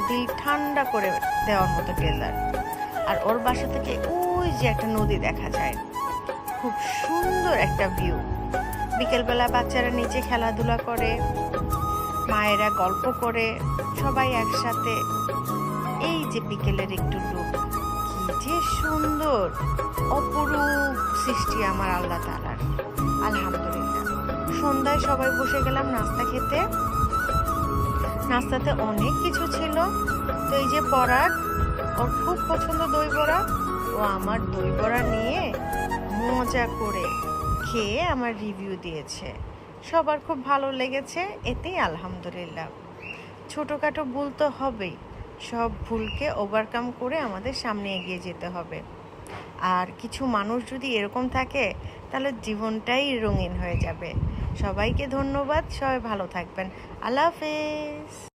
দিল ঠান্ডা করে দেওয়ার মতো ডেজার্ট। আর ওর বাসা থেকে ওই যে একটা নদী দেখা যায়, খুব সুন্দর একটা ভিউ। বিকেলবেলা বাচ্চারা নিচে খেলাধুলা করে, মায়েরা গল্প করে, সবাই একসাথে। এই যে বিকেলের একটু লুক, কি যে সুন্দর, অপরূপ সৃষ্টি আমার আল্লাহ তাআলার। আলহামদুলিল্লাহ। সন্ধ্যায় সবাই বসে গেলাম নাস্তা খেতে। নাস্তাতে অনেক কিছু ছিল। তো এই যে পরাগ, ওর খুব পছন্দ দই বড়া, ও আমার দই বড়া নিয়ে মজা করে খেয়ে আমার রিভিউ দিয়েছে। সবার খুব ভালো লেগেছে, এতেই আলহামদুলিল্লাহ। ছোটোখাটো ভুল তো হবেই, সব ভুলকে ওভারকাম করে আমাদের সামনে এগিয়ে যেতে হবে। আর কিছু মানুষ যদি এরকম থাকে তাহলে জীবনটাই রঙিন হয়ে যাবে। সবাইকে ধন্যবাদ, সবাই ভালো থাকবেন। আল্লাহ হাফেজ।